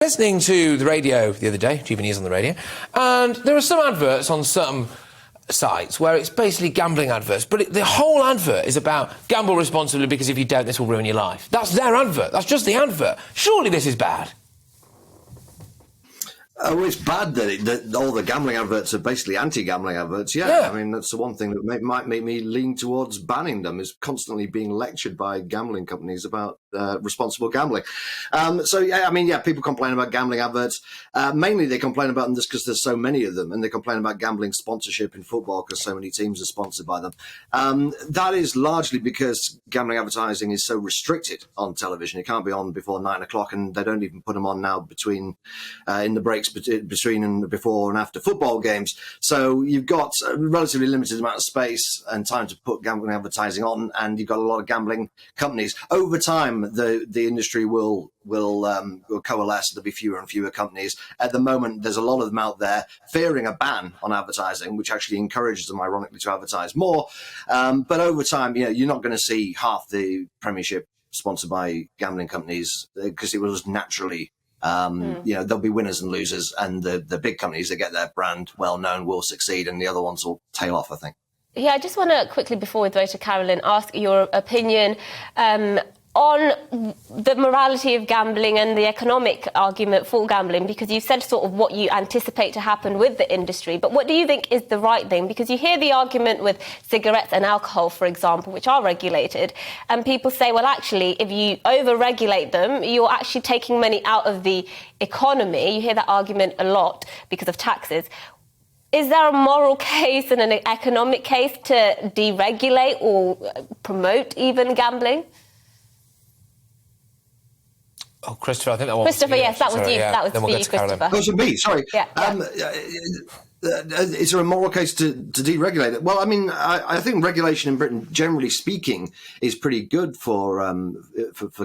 Listening to the radio the other day, GBNews on the radio, and there are some adverts on some sites where it's basically gambling adverts, but the whole advert is about gamble responsibly because if you don't, this will ruin your life. That's their advert. That's just the advert. Surely this is bad. Oh, it's bad that all the gambling adverts are basically anti-gambling adverts. Yeah, I mean, that's the one thing that might make me lean towards banning them, is constantly being lectured by gambling companies about responsible gambling. People complain about gambling adverts. Mainly they complain about them just because there's so many of them, and they complain about gambling sponsorship in football because so many teams are sponsored by them. That is largely because gambling advertising is so restricted on television. It can't be on before 9 o'clock, and they don't even put them on now in the breaks between and before and after football games. So you've got a relatively limited amount of space and time to put gambling advertising on, and you've got a lot of gambling companies. Over time, the industry will coalesce. There'll be fewer and fewer companies. At the moment, there's a lot of them out there fearing a ban on advertising, which actually encourages them, ironically, to advertise more. But over time, you're not going to see half the Premiership sponsored by gambling companies because it will just naturally. There'll be winners and losers, and the big companies that get their brand well known will succeed, and the other ones will tail off, I think. Yeah, I just want to quickly, before we go to Carolyn, ask your opinion on the morality of gambling and the economic argument for gambling, because you said sort of what you anticipate to happen with the industry, but what do you think is the right thing? Because you hear the argument with cigarettes and alcohol, for example, which are regulated, and people say, well, actually, if you over-regulate them, you're actually taking money out of the economy. You hear that argument a lot because of taxes. Is there a moral case and an economic case to deregulate or promote even gambling? Oh, Christopher, I think that was Christopher, yes, that was you. Yeah. That was for you, Christopher. That was me, sorry. Yeah. Is there a moral case to deregulate it? Well, I mean, I think regulation in Britain, generally speaking, is pretty good for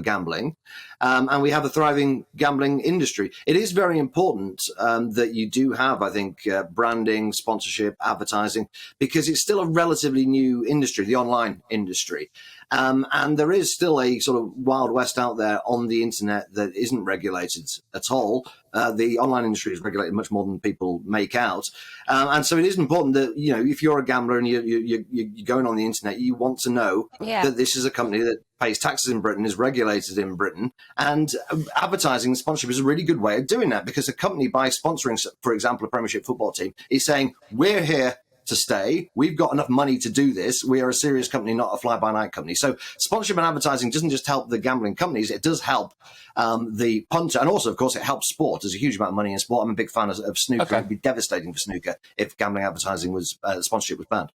gambling, and we have a thriving gambling industry. It is very important that you do have, I think, branding, sponsorship, advertising, because it's still a relatively new industry, the online industry. And there is still a sort of Wild West out there on the internet that isn't regulated at all. The online industry is regulated much more than people make out. And so it is important that, if you're a gambler and you're going on the internet, you want to know that this is a company that pays taxes in Britain, is regulated in Britain. And advertising and sponsorship is a really good way of doing that, because a company, by sponsoring, for example, a Premiership football team, is saying, we're here to stay. We've got enough money to do this. We are a serious company, not a fly-by-night company. So sponsorship and advertising doesn't just help the gambling companies, it does help the punter. And also, of course, it helps sport. There's a huge amount of money in sport. I'm a big fan of snooker. Okay. It would be devastating for snooker if gambling advertising was sponsorship was banned.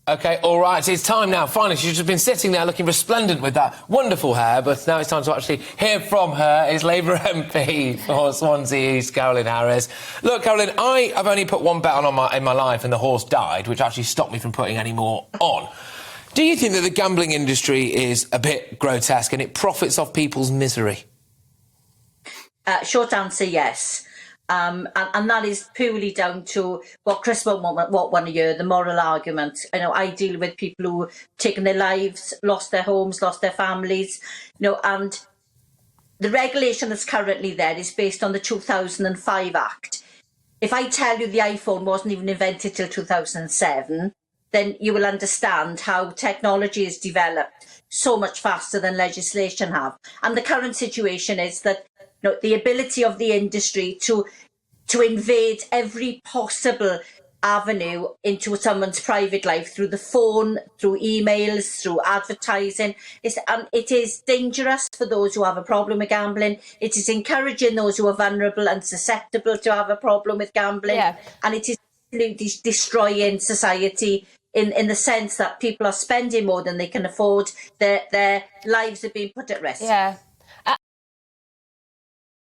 OK, all right, it's time now. Finally, she's just been sitting there looking resplendent with that wonderful hair, but now it's time to actually hear from her. It's Labour MP for Swansea East, Carolyn Harris. Look, Carolyn, I have only put one bet on in my life, and the horse died, which actually stopped me from putting any more on. Do you think that the gambling industry is a bit grotesque and it profits off people's misery? Short answer, yes. And that is purely down to what Chris won't want to hear, the moral argument. I deal with people who have taken their lives, lost their homes, lost their families, and the regulation that's currently there is based on the 2005 Act. If I tell you the iPhone wasn't even invented till 2007, then you will understand how technology has developed so much faster than legislation have. And the current situation is that the ability of the industry to invade every possible avenue into someone's private life through the phone, through emails, through advertising, it is dangerous for those who have a problem with gambling. It is encouraging those who are vulnerable and susceptible to have a problem with gambling. Yeah. And it is destroying society in the sense that people are spending more than they can afford. Their lives are being put at risk. Yeah.